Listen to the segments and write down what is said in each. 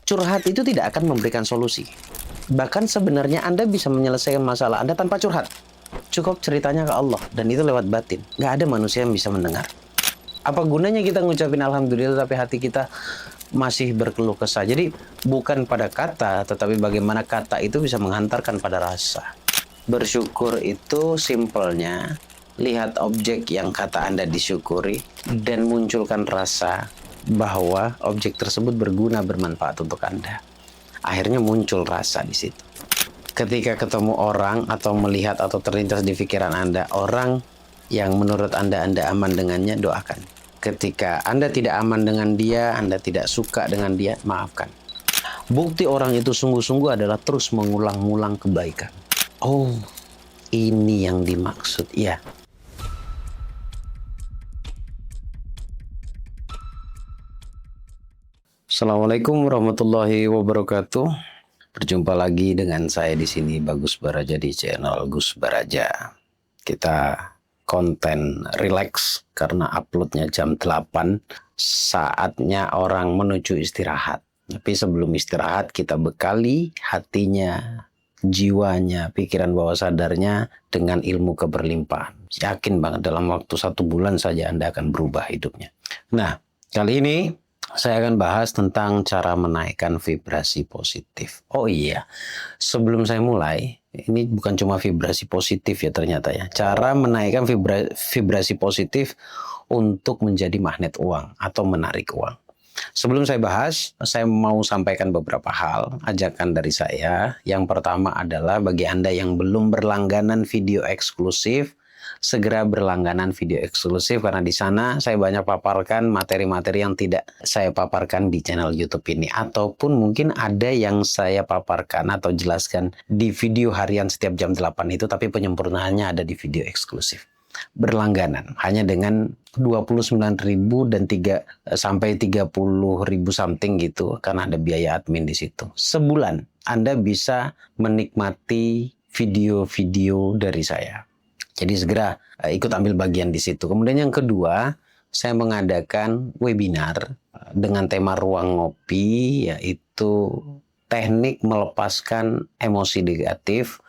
Curhat itu tidak akan memberikan solusi. Bahkan sebenarnya Anda bisa menyelesaikan masalah Anda tanpa curhat. Cukup ceritanya ke Allah, dan itu lewat batin. Nggak ada manusia yang bisa mendengar. Apa gunanya kita ngucapin Alhamdulillah tapi hati kita masih berkeluh kesah. Jadi bukan pada kata, tetapi bagaimana kata itu bisa menghantarkan pada rasa. Bersyukur itu simpelnya, lihat objek yang kata Anda disyukuri, dan munculkan rasa bahwa objek tersebut berguna, bermanfaat untuk Anda. Akhirnya muncul rasa di situ. Ketika ketemu orang atau melihat atau terlintas di pikiran Anda, orang yang menurut Anda aman dengannya, doakan. Ketika Anda tidak aman dengan dia, Anda tidak suka dengan dia, maafkan. Bukti orang itu sungguh-sungguh adalah terus mengulang-ulang kebaikan. Oh, ini yang dimaksud, ya. Assalamualaikum warahmatullahi wabarakatuh. Berjumpa lagi dengan saya di sini, Bagus Baraja, di channel Gus Baraja. Kita konten relax karena uploadnya jam 8, saatnya orang menuju istirahat. Tapi sebelum istirahat kita bekali hatinya, jiwanya, pikiran bawah sadarnya dengan ilmu keberlimpahan. Yakin banget dalam waktu 1 bulan saja Anda akan berubah hidupnya. Nah, kali ini saya akan bahas tentang cara menaikkan vibrasi positif. Oh iya, sebelum saya mulai, ini bukan cuma vibrasi positif ya ternyata ya. Cara menaikkan vibrasi positif untuk menjadi magnet uang atau menarik uang. Sebelum saya bahas, saya mau sampaikan beberapa hal, ajakan dari saya. Yang pertama adalah bagi Anda yang belum berlangganan video eksklusif, segera berlangganan video eksklusif, karena di sana saya banyak paparkan materi-materi yang tidak saya paparkan di channel YouTube ini, ataupun mungkin ada yang saya paparkan atau jelaskan di video harian setiap jam 8 itu, tapi penyempurnaannya ada di video eksklusif. Berlangganan hanya dengan 29.000 dan 3 sampai 30.000 something gitu, karena ada biaya admin di situ. Sebulan Anda bisa menikmati video-video dari saya. Jadi segera ikut ambil bagian di situ. Kemudian yang kedua, saya mengadakan webinar dengan tema Ruang Ngopi, yaitu teknik melepaskan emosi negatif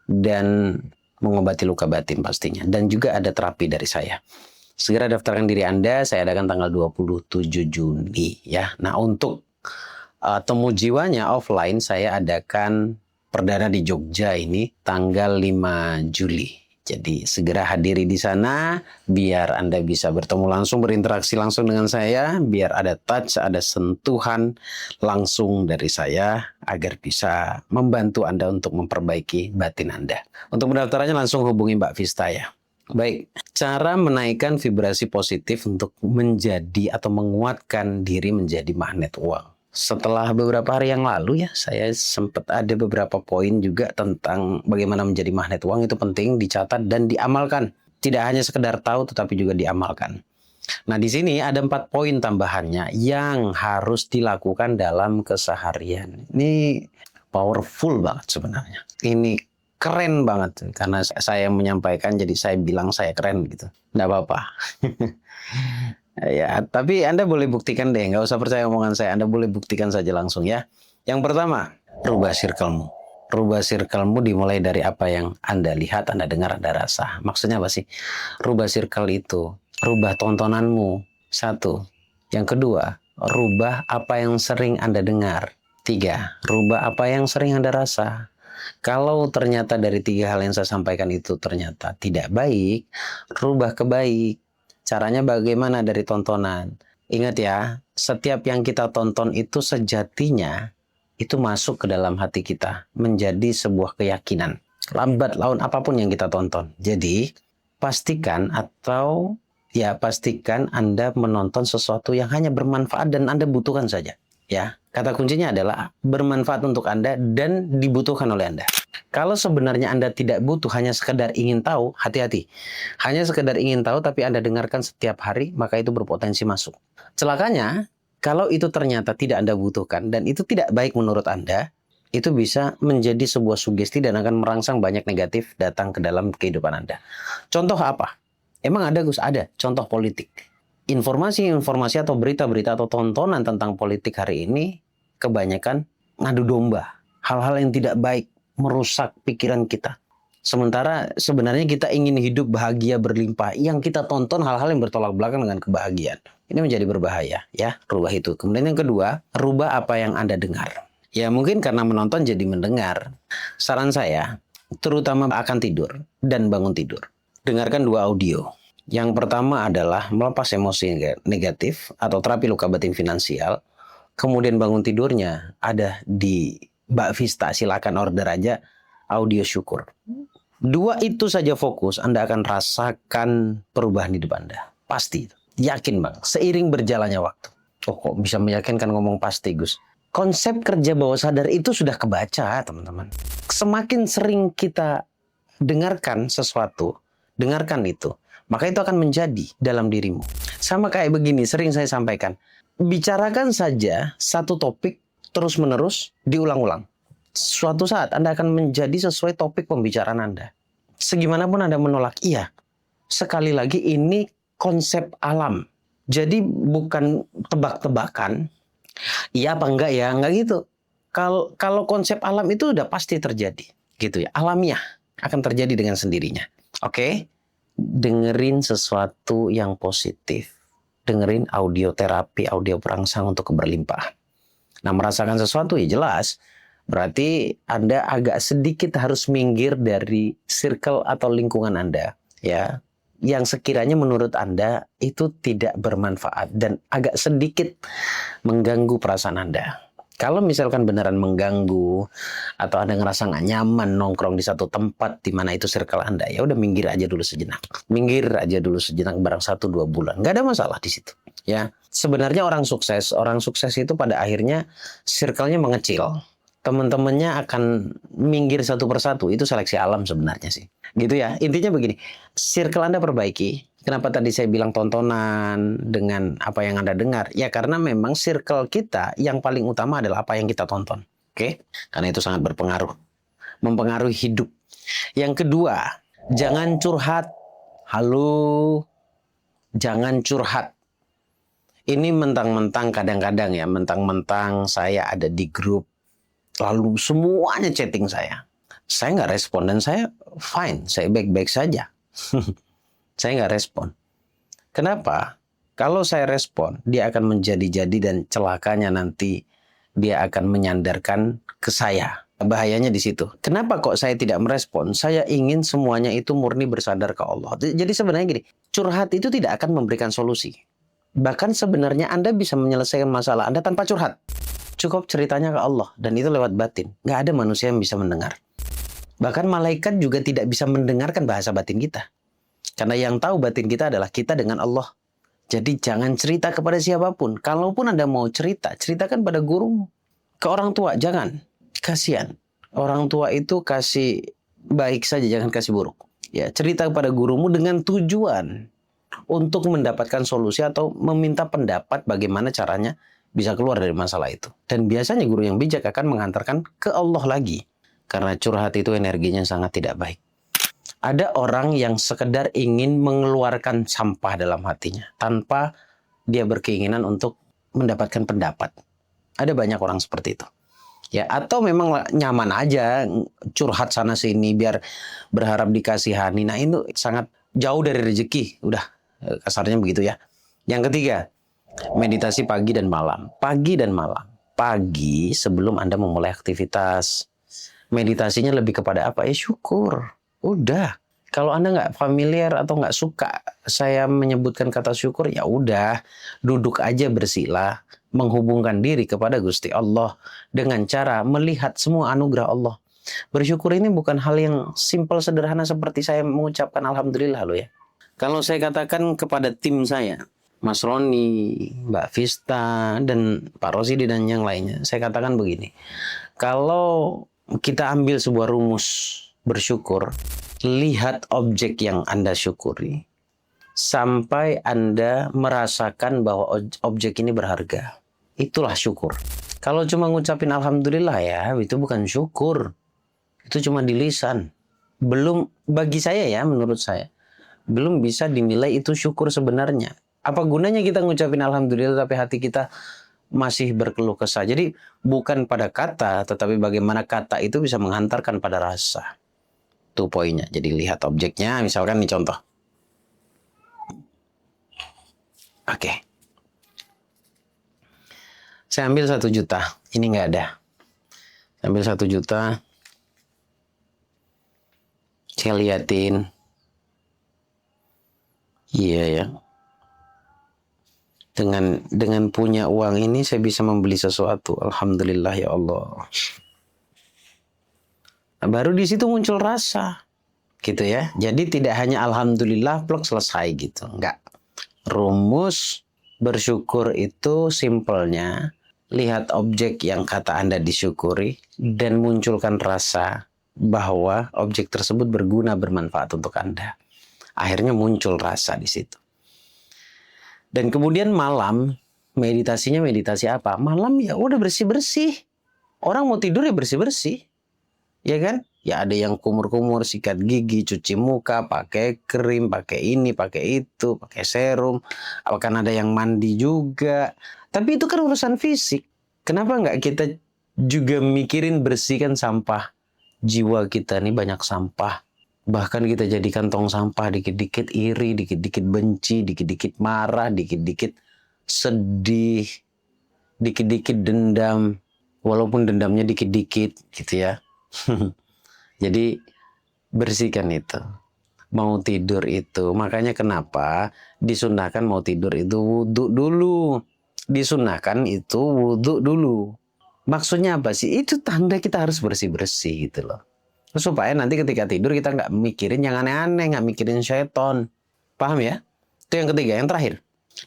dan mengobati luka batin pastinya. Dan juga ada terapi dari saya. Segera daftarkan diri Anda, saya adakan tanggal 27 Juni ya. Nah, untuk temu jiwanya offline saya adakan perdana di Jogja ini tanggal 5 Juli. Jadi segera hadiri di sana biar Anda bisa bertemu langsung, berinteraksi langsung dengan saya, biar ada touch, ada sentuhan langsung dari saya agar bisa membantu Anda untuk memperbaiki batin Anda. Untuk pendaftarannya langsung hubungi Mbak Vista ya. Baik, cara menaikkan vibrasi positif untuk menjadi atau menguatkan diri menjadi magnet uang. Setelah beberapa hari yang lalu ya, saya sempat ada beberapa poin juga tentang bagaimana menjadi magnet uang. Itu penting dicatat dan diamalkan. Tidak hanya sekedar tahu tetapi juga diamalkan. Nah, di sini ada 4 poin tambahannya yang harus dilakukan dalam keseharian. Ini powerful banget sebenarnya. Ini keren banget karena saya menyampaikan jadi saya bilang saya keren gitu. Nggak apa-apa. Ya, tapi Anda boleh buktikan deh, nggak usah percaya omongan saya, Anda boleh buktikan saja langsung ya. Yang pertama, rubah circle-mu. Rubah circle-mu dimulai dari apa yang Anda lihat, Anda dengar, Anda rasa. Maksudnya apa sih? Rubah circle itu, rubah tontonanmu. 1. Yang kedua, rubah apa yang sering Anda dengar. 3. Rubah apa yang sering Anda rasa. Kalau ternyata dari 3 hal yang saya sampaikan itu ternyata tidak baik, rubah ke baik. Caranya bagaimana? Dari tontonan. Ingat ya, setiap yang kita tonton itu sejatinya itu masuk ke dalam hati kita, menjadi sebuah keyakinan. Lambat laun apapun yang kita tonton. Jadi, pastikan Anda menonton sesuatu yang hanya bermanfaat dan Anda butuhkan saja. Ya, kata kuncinya adalah bermanfaat untuk Anda dan dibutuhkan oleh Anda. Kalau sebenarnya Anda tidak butuh, hanya sekedar ingin tahu, hati-hati. Hanya sekedar ingin tahu tapi Anda dengarkan setiap hari, maka itu berpotensi masuk. Celakanya, kalau itu ternyata tidak Anda butuhkan dan itu tidak baik menurut Anda, itu bisa menjadi sebuah sugesti dan akan merangsang banyak negatif datang ke dalam kehidupan Anda. Contoh apa? Emang ada, Gus? Ada. Contoh politik. Informasi-informasi atau berita-berita atau tontonan tentang politik hari ini kebanyakan ngadu domba. Hal-hal yang tidak baik, merusak pikiran kita. Sementara sebenarnya kita ingin hidup bahagia berlimpah. Yang kita tonton hal-hal yang bertolak belakang dengan kebahagiaan. Ini menjadi berbahaya, ya, rubah itu. Kemudian yang kedua, rubah apa yang Anda dengar. Ya mungkin karena menonton jadi mendengar. Saran saya, terutama akan tidur dan bangun tidur. Dengarkan 2 audio. Yang pertama adalah melepas emosi negatif atau terapi luka batin finansial. Kemudian bangun tidurnya ada di Mbak Vista, silakan order aja audio syukur. 2 itu saja fokus, Anda akan rasakan perubahan hidup Anda. Pasti. Yakin Bang, seiring berjalannya waktu. Oh kok bisa meyakinkan ngomong pasti Gus? Konsep kerja bawah sadar itu sudah kebaca teman-teman. Semakin sering kita dengarkan sesuatu, dengarkan itu, maka itu akan menjadi dalam dirimu. Sama kayak begini, sering saya sampaikan. Bicarakan saja satu topik terus-menerus diulang-ulang. Suatu saat Anda akan menjadi sesuai topik pembicaraan Anda. Segimanapun Anda menolak, iya. Sekali lagi ini konsep alam. Jadi bukan tebak-tebakan. Iya apa enggak ya? Enggak gitu. Kalau konsep alam itu udah pasti terjadi. Gitu ya. Alamiah akan terjadi dengan sendirinya. Oke? Dengerin sesuatu yang positif. Dengerin audio terapi, audio perangsang untuk keberlimpahan. Nah, merasakan sesuatu ya jelas. Berarti Anda agak sedikit harus minggir dari circle atau lingkungan Anda. Ya. Yang sekiranya menurut Anda itu tidak bermanfaat dan agak sedikit mengganggu perasaan Anda. Kalau misalkan beneran mengganggu atau Anda ngerasa nggak nyaman nongkrong di satu tempat di mana itu circle Anda, ya udah minggir aja dulu sejenak. Minggir aja dulu sejenak barang 1-2 bulan. Nggak ada masalah di situ. Ya, sebenarnya orang sukses itu pada akhirnya circle-nya mengecil. Teman-temannya akan minggir satu persatu. Itu seleksi alam sebenarnya sih. Gitu ya. Intinya begini. Circle Anda perbaiki. Kenapa tadi saya bilang tontonan dengan apa yang Anda dengar? Ya karena memang circle kita yang paling utama adalah apa yang kita tonton. Oke? Karena itu sangat berpengaruh. Mempengaruhi hidup. Yang kedua, jangan curhat. Halo. Jangan curhat. Ini mentang-mentang kadang-kadang ya. Mentang-mentang saya ada di grup. Lalu semuanya chatting saya. Saya nggak respon dan saya fine, saya baik-baik saja. Saya nggak respon. Kenapa? Kalau saya respon, dia akan menjadi-jadi dan celakanya nanti dia akan menyandarkan ke saya. Bahayanya di situ. Kenapa kok saya tidak merespon? Saya ingin semuanya itu murni bersandar ke Allah. Jadi sebenarnya gini, curhat itu tidak akan memberikan solusi. Bahkan sebenarnya Anda bisa menyelesaikan masalah Anda tanpa curhat. Cukup ceritanya ke Allah. Dan itu lewat batin. Nggak ada manusia yang bisa mendengar. Bahkan malaikat juga tidak bisa mendengarkan bahasa batin kita. Karena yang tahu batin kita adalah kita dengan Allah. Jadi jangan cerita kepada siapapun. Kalaupun Anda mau cerita, ceritakan pada gurumu. Ke orang tua, jangan. Kasihan. Orang tua itu kasih baik saja, jangan kasih buruk. Ya, cerita kepada gurumu dengan tujuan untuk mendapatkan solusi atau meminta pendapat bagaimana caranya bisa keluar dari masalah itu. Dan biasanya guru yang bijak akan menghantarkan ke Allah lagi. Karena curhat itu energinya sangat tidak baik. Ada orang yang sekedar ingin mengeluarkan sampah dalam hatinya. Tanpa dia berkeinginan untuk mendapatkan pendapat. Ada banyak orang seperti itu. Ya, atau memang nyaman aja curhat sana sini biar berharap dikasihani. Nah itu sangat jauh dari rezeki. Udah kasarnya begitu ya. Yang ketiga, meditasi pagi dan malam. Pagi dan malam. Pagi sebelum Anda memulai aktivitas. Meditasinya lebih kepada apa? Ya syukur. Udah. Kalau Anda nggak familiar atau nggak suka saya menyebutkan kata syukur, ya udah. Duduk aja bersila. Menghubungkan diri kepada Gusti Allah. Dengan cara melihat semua anugerah Allah. Bersyukur ini bukan hal yang simpel sederhana seperti saya mengucapkan Alhamdulillah loh ya. Kalau saya katakan kepada tim saya, Mas Roni, Mbak Vista, dan Pak Rosidi dan yang lainnya. Saya katakan begini, kalau kita ambil sebuah rumus bersyukur, lihat objek yang Anda syukuri, sampai Anda merasakan bahwa objek ini berharga. Itulah syukur. Kalau cuma ngucapin Alhamdulillah ya, itu bukan syukur. Itu cuma di lisan. Belum, bagi saya ya, menurut saya, belum bisa dinilai itu syukur sebenarnya. Apa gunanya kita ngucapin Alhamdulillah tapi hati kita masih berkeluh kesah. Jadi bukan pada kata, tetapi bagaimana kata itu bisa menghantarkan pada rasa. Itu poinnya. Jadi lihat objeknya, misalkan nih contoh. Oke. Saya ambil 1 juta. Ini nggak ada. Saya ambil 1 juta. Saya liatin. Iya ya. Dengan punya uang ini saya bisa membeli sesuatu. Alhamdulillah ya Allah. Nah, baru di situ muncul rasa. Gitu ya. Jadi tidak hanya alhamdulillah plok selesai gitu. Enggak. Rumus bersyukur itu simpelnya lihat objek yang kata Anda disyukuri dan munculkan rasa bahwa objek tersebut berguna, bermanfaat untuk Anda. Akhirnya muncul rasa di situ. Dan kemudian malam, meditasinya meditasi apa? Malam ya udah bersih-bersih. Orang mau tidur ya bersih-bersih. Ya kan? Ya ada yang kumur-kumur, sikat gigi, cuci muka, pakai krim, pakai ini, pakai itu, pakai serum. Bahkan ada yang mandi juga. Tapi itu kan urusan fisik. Kenapa nggak kita juga mikirin bersihkan sampah? Jiwa kita nih banyak sampah. Bahkan kita jadikan tong sampah, dikit-dikit iri, dikit-dikit benci, dikit-dikit marah, dikit-dikit sedih, dikit-dikit dendam. Walaupun dendamnya dikit-dikit gitu ya. Jadi bersihkan itu. Mau tidur itu. Makanya kenapa disunahkan mau tidur itu wudhu dulu. Disunahkan itu wudhu dulu. Maksudnya apa sih? Itu tanda kita harus bersih-bersih gitu loh. Supaya nanti ketika tidur kita nggak mikirin yang aneh-aneh, nggak mikirin syaiton. Paham ya? Itu yang ketiga, yang terakhir.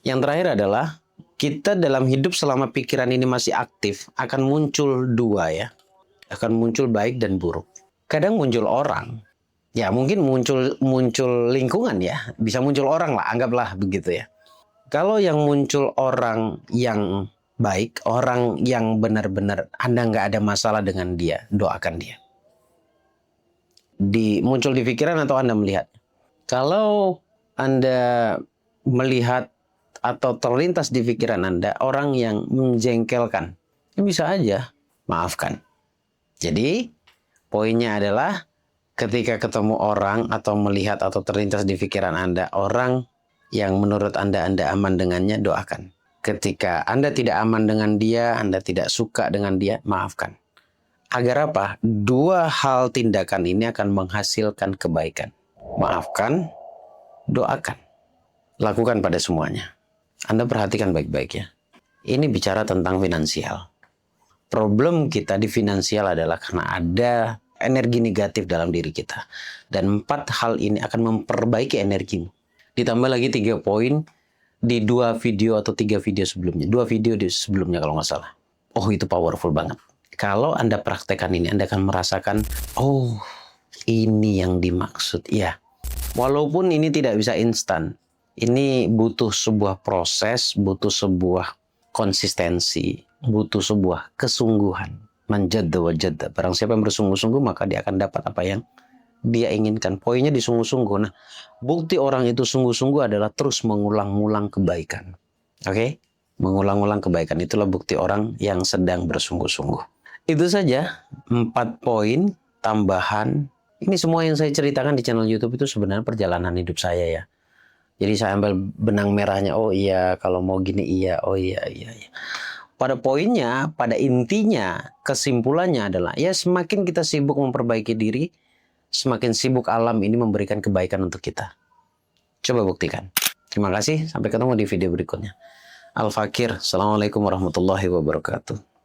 Yang terakhir adalah kita dalam hidup selama pikiran ini masih aktif akan muncul 2 ya. Akan muncul baik dan buruk. Kadang muncul orang. Ya mungkin muncul lingkungan ya. Bisa muncul orang lah, anggaplah begitu ya. Kalau yang muncul orang yang baik, orang yang benar-benar Anda nggak ada masalah dengan dia, doakan dia. Muncul di pikiran atau Anda melihat? Kalau Anda melihat atau terlintas di pikiran Anda orang yang menjengkelkan, bisa aja maafkan. Jadi poinnya adalah ketika ketemu orang atau melihat atau terlintas di pikiran Anda orang yang menurut Anda aman dengannya, doakan. Ketika Anda tidak aman dengan dia, Anda tidak suka dengan dia, maafkan. Agar apa? 2 hal tindakan ini akan menghasilkan kebaikan. Maafkan, doakan. Lakukan pada semuanya. Anda perhatikan baik-baik ya. Ini bicara tentang finansial. Problem kita di finansial adalah karena ada energi negatif dalam diri kita. Dan 4 hal ini akan memperbaiki energimu. Ditambah lagi 3 poin di 2 video atau 3 video sebelumnya. 2 video sebelumnya kalau nggak salah. Oh itu powerful banget. Kalau Anda praktekkan ini, Anda akan merasakan, oh ini yang dimaksud. Ya, walaupun ini tidak bisa instan. Ini butuh sebuah proses, butuh sebuah konsistensi, butuh sebuah kesungguhan. Manjadda wajadda. Barang siapa yang bersungguh-sungguh, maka dia akan dapat apa yang dia inginkan. Poinnya di sungguh-sungguh. Nah, bukti orang itu sungguh-sungguh adalah terus mengulang-ulang kebaikan. Oke? Mengulang-ulang kebaikan. Itulah bukti orang yang sedang bersungguh-sungguh. Itu saja 4 poin tambahan. Ini semua yang saya ceritakan di channel YouTube itu sebenarnya perjalanan hidup saya ya. Jadi saya ambil benang merahnya. Oh iya, kalau mau gini iya. Oh iya. Pada poinnya, pada intinya, kesimpulannya adalah ya semakin kita sibuk memperbaiki diri, semakin sibuk alam ini memberikan kebaikan untuk kita. Coba buktikan. Terima kasih. Sampai ketemu di video berikutnya. Al-Fakir. Assalamualaikum warahmatullahi wabarakatuh.